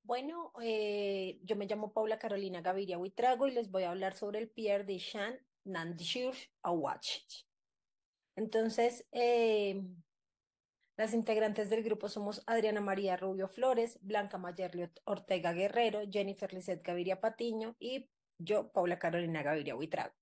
Yo me llamo Paula Carolina Gaviria Huitrago y les voy a hablar sobre el Pierre de Chan Nandishur Awach. Entonces, las integrantes del grupo somos Adriana María Rubio Flores, Blanca Mayerly Ortega Guerrero, Jennifer Lizeth Gaviria Patiño y yo, Paula Carolina Gaviria Huitrago.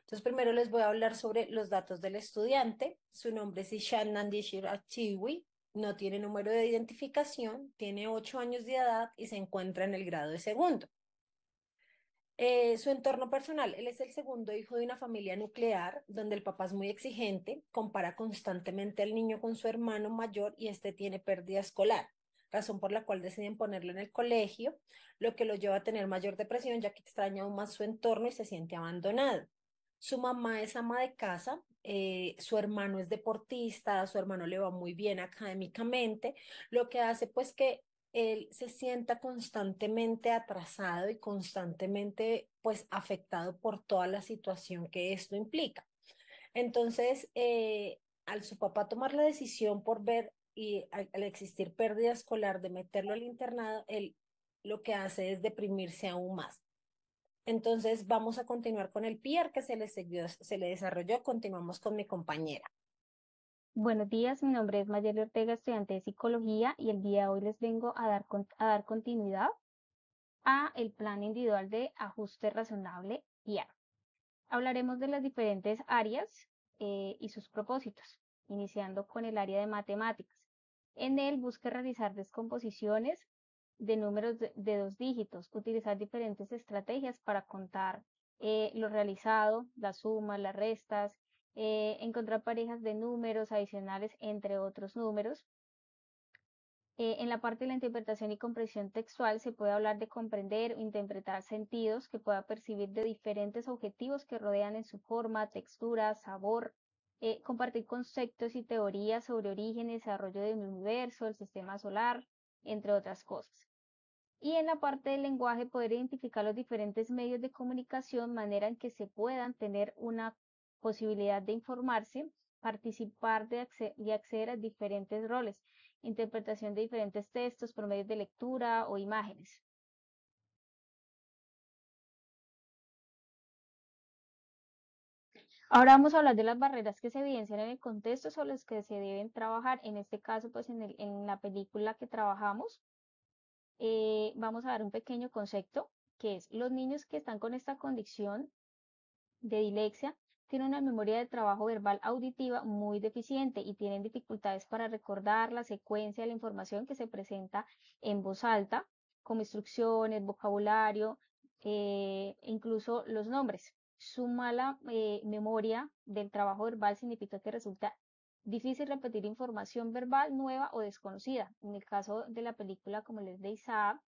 Entonces, primero les voy a hablar sobre los datos del estudiante. Su nombre es Ishan Nandishir Achiwi, no tiene número de identificación, tiene 8 años de edad y se encuentra en el grado de segundo. Su entorno personal, él es el segundo hijo de una familia nuclear donde el papá es muy exigente, compara constantemente al niño con su hermano mayor y este tiene pérdida escolar, razón por la cual deciden ponerlo en el colegio, lo que lo lleva a tener mayor depresión ya que extraña aún más su entorno y se siente abandonado. Su mamá es ama de casa, su hermano es deportista, a su hermano le va muy bien académicamente, lo que hace pues que él se sienta constantemente atrasado y constantemente pues afectado por toda la situación que esto implica. Entonces, al su papá tomar la decisión por ver y al existir pérdida escolar de meterlo al internado, él lo que hace es deprimirse aún más. Entonces, vamos a continuar con el PIER que se le desarrolló. Continuamos con mi compañera. Buenos días, mi nombre es Mayeli Ortega, estudiante de psicología, y el día de hoy les vengo a dar continuidad a el plan individual de ajuste razonable PIAR. Hablaremos de las diferentes áreas y sus propósitos, iniciando con el área de matemáticas. En él busca realizar descomposiciones de números de 2 dígitos, utilizar diferentes estrategias para contar lo realizado, las sumas, las restas, encontrar parejas de números adicionales entre otros números. En la parte de la interpretación y comprensión textual se puede hablar de comprender o interpretar sentidos que pueda percibir de diferentes objetivos que rodean en su forma, textura, sabor, compartir conceptos y teorías sobre origen y desarrollo del universo, el sistema solar, entre otras cosas. Y en la parte del lenguaje, poder identificar los diferentes medios de comunicación, manera en que se puedan tener una posibilidad de informarse, participar y acceder a diferentes roles, interpretación de diferentes textos por medios de lectura o imágenes. Ahora vamos a hablar de las barreras que se evidencian en el contexto sobre las que se deben trabajar. En este caso, pues en la película que trabajamos, vamos a dar un pequeño concepto, que es los niños que están con esta condición de dilexia tienen una memoria de trabajo verbal auditiva muy deficiente y tienen dificultades para recordar la secuencia de la información que se presenta en voz alta, como instrucciones, vocabulario, incluso los nombres. Su mala memoria del trabajo verbal significa que resulta difícil repetir información verbal nueva o desconocida. En el caso de la película, como les de Isaac,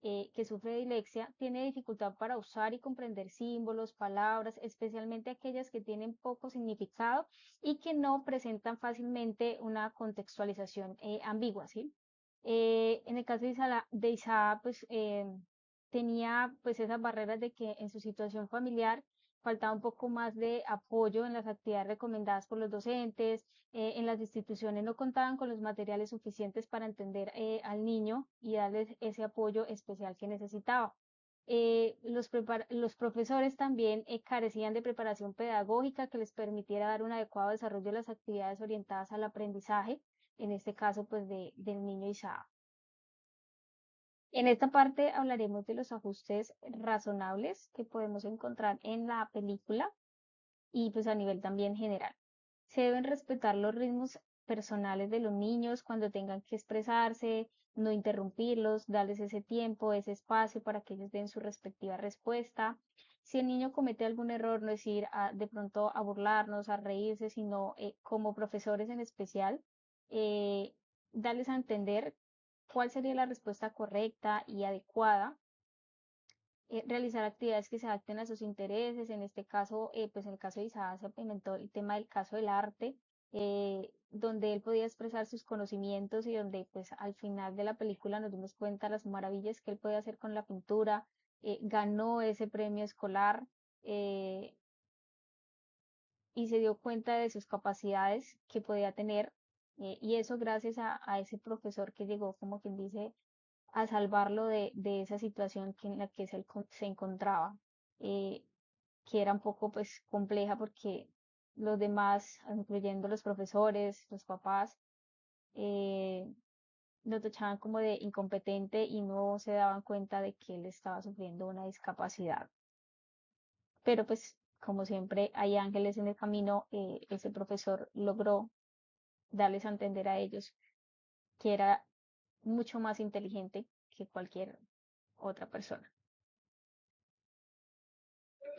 que sufre de dilexia, tiene dificultad para usar y comprender símbolos, palabras, especialmente aquellas que tienen poco significado y que no presentan fácilmente una contextualización ambigua, ¿sí? En el caso de Isaac, pues tenía pues esas barreras de que en su situación familiar faltaba un poco más de apoyo en las actividades recomendadas por los docentes, en las instituciones no contaban con los materiales suficientes para entender al niño y darles ese apoyo especial que necesitaba. Los profesores también carecían de preparación pedagógica que les permitiera dar un adecuado desarrollo de las actividades orientadas al aprendizaje, en este caso pues del niño Isaac. En esta parte hablaremos de los ajustes razonables que podemos encontrar en la película y pues a nivel también general. Se deben respetar los ritmos personales de los niños cuando tengan que expresarse, no interrumpirlos, darles ese tiempo, ese espacio para que ellos den su respectiva respuesta. Si el niño comete algún error, no es ir de pronto a burlarnos, a reírse, sino como profesores en especial, eh, darles a entender cuál sería la respuesta correcta y adecuada, realizar actividades que se adapten a sus intereses. En este caso, pues en el caso de Isaac se implementó el tema del caso del arte, donde él podía expresar sus conocimientos y donde pues al final de la película nos dimos cuenta las maravillas que él podía hacer con la pintura, ganó ese premio escolar eh, y se dio cuenta de sus capacidades que podía tener, y eso gracias a ese profesor que llegó, como quien dice, a salvarlo de esa situación en la que se encontraba, eh, que era un poco pues compleja porque los demás, incluyendo los profesores, los papás, eh, lo tachaban como de incompetente y no se daban cuenta de que él estaba sufriendo una discapacidad. Pero pues como siempre hay ángeles en el camino, ese profesor logró darles a entender a ellos que era mucho más inteligente que cualquier otra persona.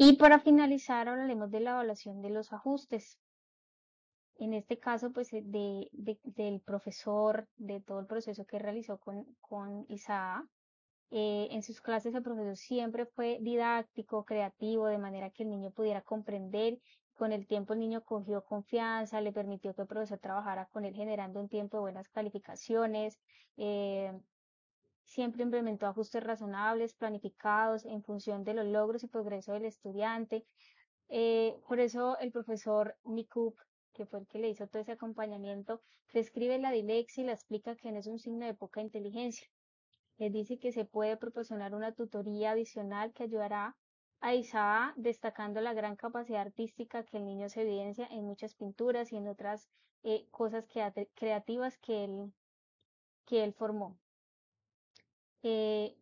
Y para finalizar, hablaremos de la evaluación de los ajustes. En este caso, pues del profesor, de todo el proceso que realizó con Isaac. En sus clases el profesor siempre fue didáctico, creativo, de manera que el niño pudiera comprender. Con el tiempo el niño cogió confianza, le permitió que el profesor trabajara con él generando un tiempo de buenas calificaciones. eh, Siempre implementó ajustes razonables, planificados en función de los logros y progreso del estudiante. Por eso el profesor Mikup, que fue el que le hizo todo ese acompañamiento, describe la dilexia y la explica que no es un signo de poca inteligencia. Les dice que se puede proporcionar una tutoría adicional que ayudará a Isaac, destacando la gran capacidad artística que el niño se evidencia en muchas pinturas y en otras cosas creativas que él formó. Eh,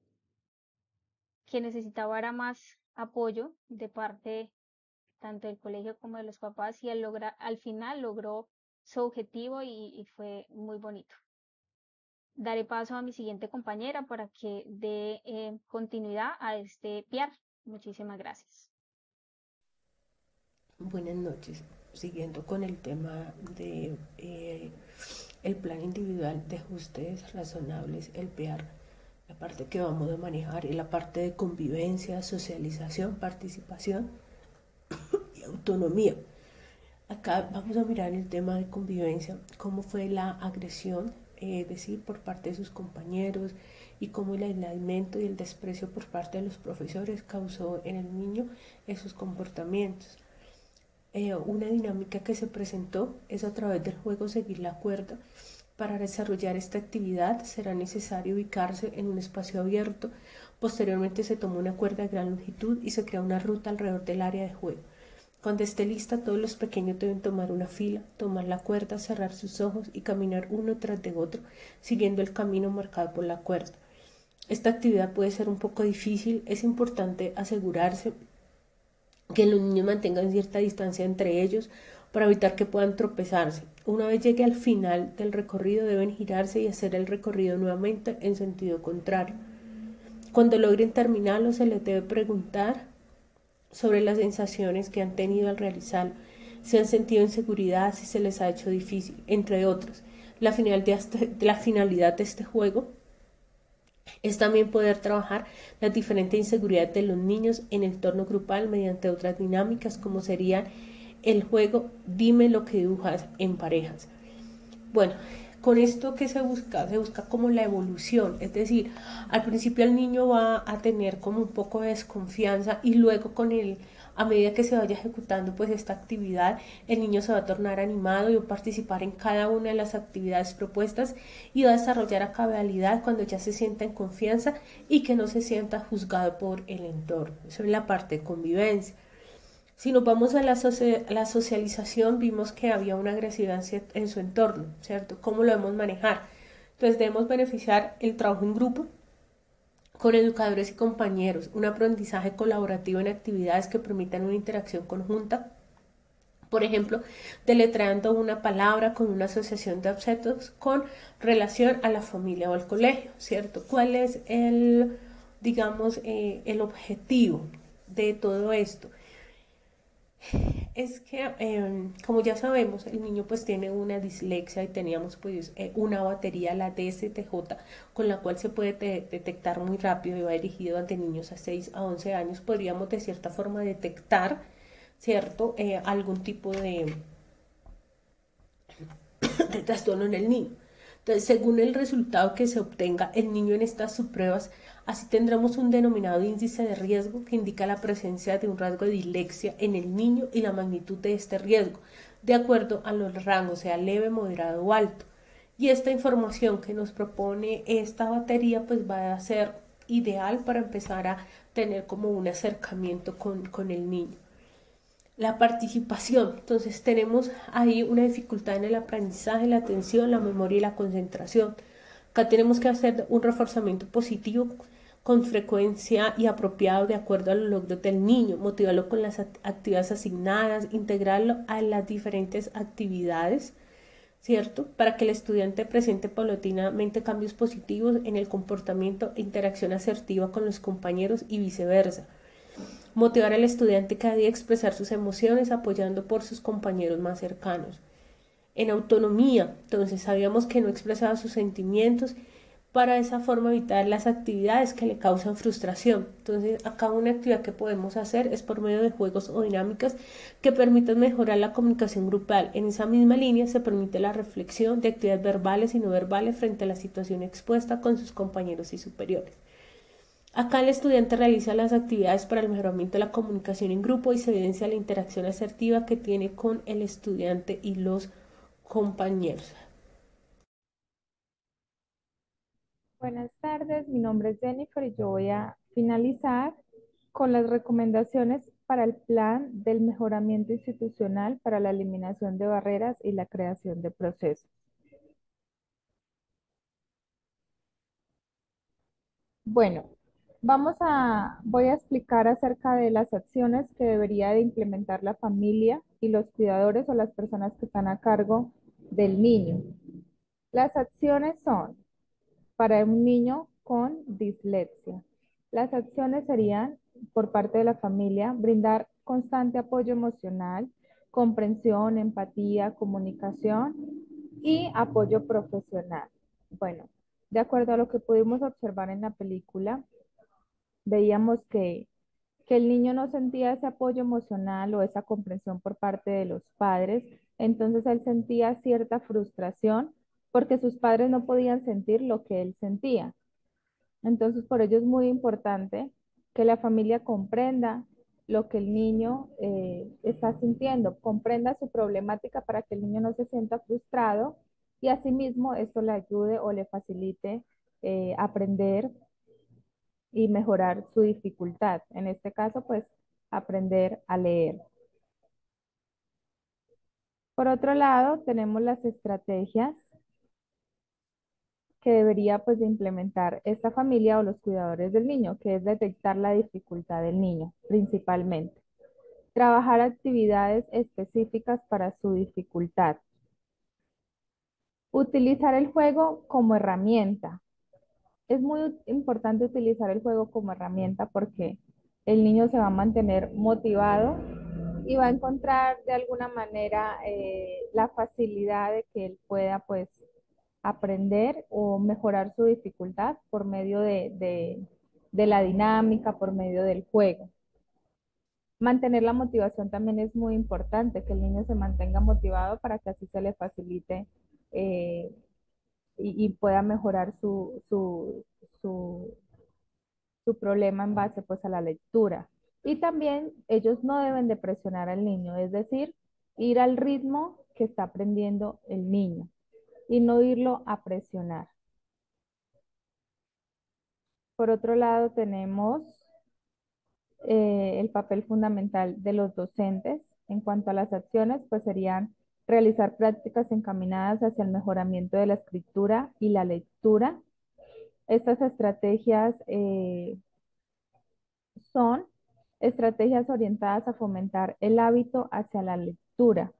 que necesitaba era más apoyo de parte tanto del colegio como de los papás y al final logró su objetivo y fue muy bonito. Daré paso a mi siguiente compañera para que dé continuidad a este PR. Muchísimas gracias. Buenas noches. Siguiendo con el tema de el plan individual de ajustes razonables, el PEAR, la parte que vamos a manejar es la parte de convivencia, socialización, participación y autonomía. Acá vamos a mirar el tema de convivencia, cómo fue la agresión, es decir, por parte de sus compañeros y cómo el aislamiento y el desprecio por parte de los profesores causó en el niño esos comportamientos. Una dinámica que se presentó es a través del juego seguir la cuerda. Para desarrollar esta actividad será necesario ubicarse en un espacio abierto. Posteriormente se toma una cuerda de gran longitud y se crea una ruta alrededor del área de juego. Cuando esté lista, todos los pequeños deben tomar una fila, tomar la cuerda, cerrar sus ojos y caminar uno tras de otro, siguiendo el camino marcado por la cuerda. Esta actividad puede ser un poco difícil, es importante asegurarse que los niños mantengan cierta distancia entre ellos para evitar que puedan tropezarse. Una vez llegue al final del recorrido deben girarse y hacer el recorrido nuevamente en sentido contrario. Cuando logren terminarlo se les debe preguntar sobre las sensaciones que han tenido al realizarlo, si han sentido inseguridad, si se les ha hecho difícil, entre otros. La finalidad de este juego es también poder trabajar las diferentes inseguridades de los niños en el entorno grupal mediante otras dinámicas como serían el juego Dime lo que dibujas en parejas. Bueno, con esto que se busca como la evolución, es decir, al principio el niño va a tener como un poco de desconfianza y luego a medida que se vaya ejecutando pues esta actividad, el niño se va a tornar animado y va a participar en cada una de las actividades propuestas y va a desarrollar a cabalidad cuando ya se sienta en confianza y que no se sienta juzgado por el entorno. Eso es la parte de convivencia. Si nos vamos a la socialización, vimos que había una agresividad en su entorno, ¿cierto? ¿Cómo lo debemos manejar? Entonces debemos beneficiar el trabajo en grupo con educadores y compañeros, un aprendizaje colaborativo en actividades que permitan una interacción conjunta. Por ejemplo, deletreando una palabra con una asociación de objetos con relación a la familia o al colegio, ¿cierto? ¿Cuál es digamos, el objetivo de todo esto? Es que, como ya sabemos, el niño pues tiene una dislexia y teníamos pues una batería, la DSTJ, con la cual se puede detectar muy rápido y va dirigido ante niños a 6 a 11 años. Podríamos de cierta forma detectar, ¿cierto? Algún tipo de trastorno en el niño. Entonces, según el resultado que se obtenga el niño en estas subpruebas, así tendremos un denominado índice de riesgo que indica la presencia de un rasgo de dislexia en el niño y la magnitud de este riesgo, de acuerdo a los rangos, sea leve, moderado o alto. Y esta información que nos propone esta batería pues va a ser ideal para empezar a tener como un acercamiento con el niño. La participación, entonces tenemos ahí una dificultad en el aprendizaje, la atención, la memoria y la concentración. Acá tenemos que hacer un reforzamiento positivo con frecuencia y apropiado de acuerdo a los logros del niño, motivarlo con las actividades asignadas, integrarlo a las diferentes actividades, ¿cierto? Para que el estudiante presente paulatinamente cambios positivos en el comportamiento e interacción asertiva con los compañeros y viceversa. Motivar al estudiante cada día a expresar sus emociones apoyando por sus compañeros más cercanos. En autonomía, entonces sabíamos que no expresaba sus sentimientos para de esa forma evitar las actividades que le causan frustración. Entonces, acá una actividad que podemos hacer es por medio de juegos o dinámicas que permitan mejorar la comunicación grupal. En esa misma línea se permite la reflexión de actividades verbales y no verbales frente a la situación expuesta con sus compañeros y superiores. Acá el estudiante realiza las actividades para el mejoramiento de la comunicación en grupo y se evidencia la interacción asertiva que tiene con el estudiante y los compañeros. Buenas tardes, mi nombre es Jennifer y yo voy a finalizar con las recomendaciones para el plan del mejoramiento institucional para la eliminación de barreras y la creación de procesos. Bueno, voy a explicar acerca de las acciones que debería de implementar la familia y los cuidadores o las personas que están a cargo del niño. Las acciones son para un niño con dislexia. Las acciones serían, por parte de la familia, brindar constante apoyo emocional, comprensión, empatía, comunicación y apoyo profesional. Bueno, de acuerdo a lo que pudimos observar en la película, veíamos que el niño no sentía ese apoyo emocional o esa comprensión por parte de los padres, entonces él sentía cierta frustración porque sus padres no podían sentir lo que él sentía. Entonces, por ello es muy importante que la familia comprenda lo que el niño está sintiendo, comprenda su problemática para que el niño no se sienta frustrado y asimismo esto le ayude o le facilite aprender y mejorar su dificultad. En este caso, pues aprender a leer. Por otro lado, tenemos las estrategias que debería pues de implementar esta familia o los cuidadores del niño, que es detectar la dificultad del niño principalmente. Trabajar actividades específicas para su dificultad. Utilizar el juego como herramienta. Es muy importante utilizar el juego como herramienta porque el niño se va a mantener motivado y va a encontrar de alguna manera la facilidad de que él pueda pues aprender o mejorar su dificultad por medio de la dinámica, por medio del juego. Mantener la motivación también es muy importante, que el niño se mantenga motivado para que así se le facilite eh, y pueda mejorar su problema en base pues a la lectura. Y también ellos no deben de presionar al niño, es decir, ir al ritmo que está aprendiendo el niño y no irlo a presionar. Por otro lado, tenemos el papel fundamental de los docentes en cuanto a las acciones, pues serían realizar prácticas encaminadas hacia el mejoramiento de la escritura y la lectura. Estas estrategias son estrategias orientadas a fomentar el hábito hacia la lectura.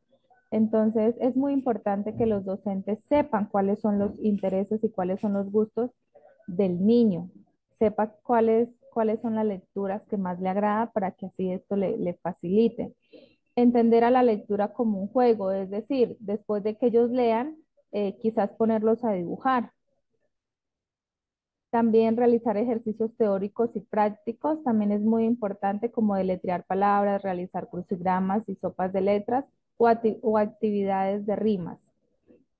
Entonces, es muy importante que los docentes sepan cuáles son los intereses y cuáles son los gustos del niño, sepa cuáles son las lecturas que más le agrada para que así esto le facilite. Entender a la lectura como un juego, es decir, después de que ellos lean, quizás ponerlos a dibujar. También realizar ejercicios teóricos y prácticos también es muy importante, como deletrear palabras, realizar crucigramas y sopas de letras o actividades de rimas.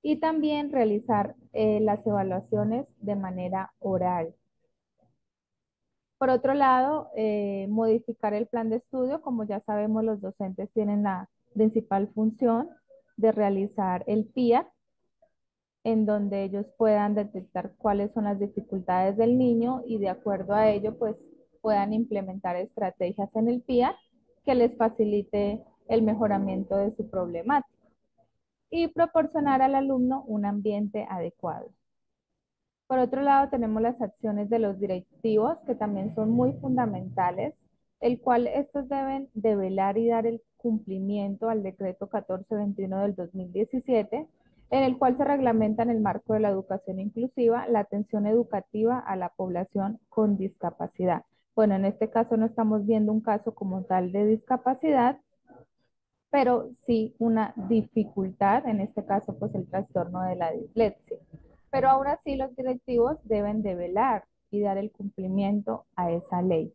Y también realizar las evaluaciones de manera oral. Por otro lado, modificar el plan de estudio. Como ya sabemos, los docentes tienen la principal función de realizar el PIA, en donde ellos puedan detectar cuáles son las dificultades del niño y de acuerdo a ello, pues puedan implementar estrategias en el PIA que les facilite el mejoramiento de su problemática y proporcionar al alumno un ambiente adecuado. Por otro lado, tenemos las acciones de los directivos, que también son muy fundamentales, el cual estos deben de velar y dar el cumplimiento al decreto 1421 del 2017, en el cual se reglamenta en el marco de la educación inclusiva la atención educativa a la población con discapacidad. Bueno, en este caso no estamos viendo un caso como tal de discapacidad, pero sí una dificultad, en este caso pues el trastorno de la dislexia. Pero aún así los directivos deben de velar y dar el cumplimiento a esa ley.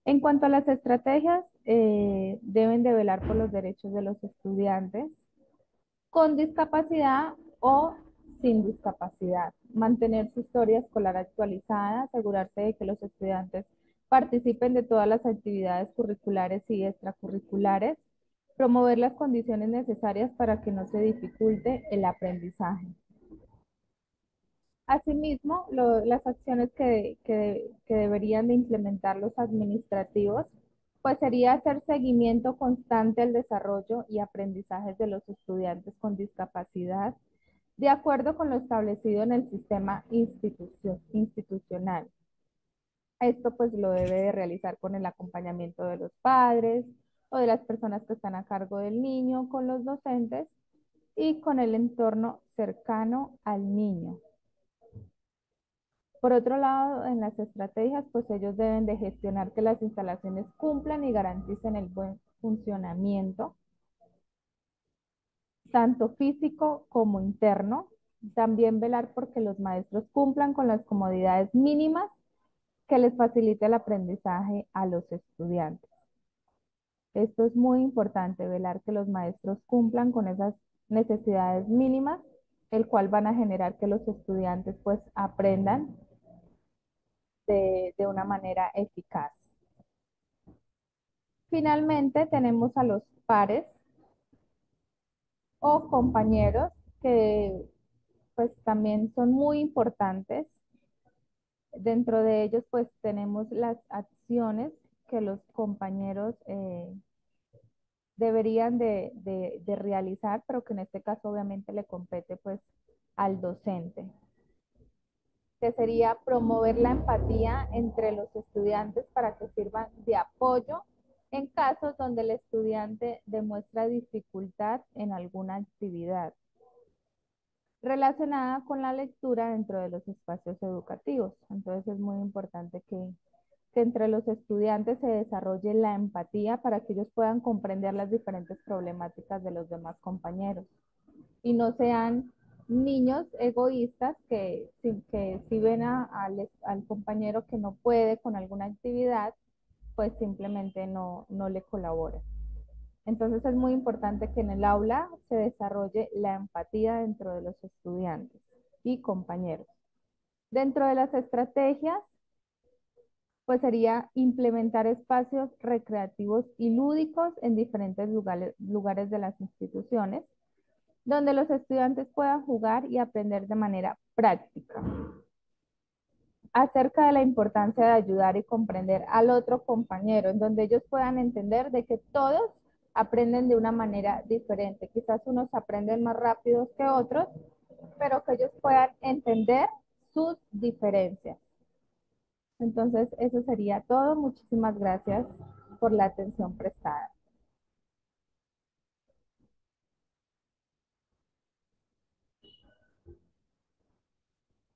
En cuanto a las estrategias, deben de velar por los derechos de los estudiantes con discapacidad o sin discapacidad, mantener su historia escolar actualizada, asegurarse de que los estudiantes participen de todas las actividades curriculares y extracurriculares, promover las condiciones necesarias para que no se dificulte el aprendizaje. Asimismo, las acciones que deberían de implementar los administrativos, pues sería hacer seguimiento constante al desarrollo y aprendizaje de los estudiantes con discapacidad, de acuerdo con lo establecido en el sistema institucional. Esto pues lo debe de realizar con el acompañamiento de los padres o de las personas que están a cargo del niño, con los docentes y con el entorno cercano al niño. Por otro lado, en las estrategias, pues ellos deben de gestionar que las instalaciones cumplan y garanticen el buen funcionamiento, tanto físico como interno. También velar porque los maestros cumplan con las comodidades mínimas que les facilite el aprendizaje a los estudiantes. Esto es muy importante, velar que los maestros cumplan con esas necesidades mínimas, el cual van a generar que los estudiantes pues aprendan de una manera eficaz. Finalmente tenemos a los pares o compañeros que pues también son muy importantes. Dentro de ellos pues tenemos las acciones que los compañeros deberían de realizar, pero que en este caso obviamente le compete pues al docente, que sería promover la empatía entre los estudiantes para que sirvan de apoyo en casos donde el estudiante demuestra dificultad en alguna actividad relacionada con la lectura dentro de los espacios educativos. Entonces es muy importante que entre los estudiantes se desarrolle la empatía para que ellos puedan comprender las diferentes problemáticas de los demás compañeros y no sean niños egoístas que si ven al compañero que no puede con alguna actividad, pues simplemente no le colaboran. Entonces es muy importante que en el aula se desarrolle la empatía dentro de los estudiantes y compañeros. Dentro de las estrategias, pues sería implementar espacios recreativos y lúdicos en diferentes lugares de las instituciones, donde los estudiantes puedan jugar y aprender de manera práctica. Acerca de la importancia de ayudar y comprender al otro compañero, en donde ellos puedan entender de que todos aprenden de una manera diferente. Quizás unos aprenden más rápidos que otros, pero que ellos puedan entender sus diferencias. Entonces, eso sería todo. Muchísimas gracias por la atención prestada.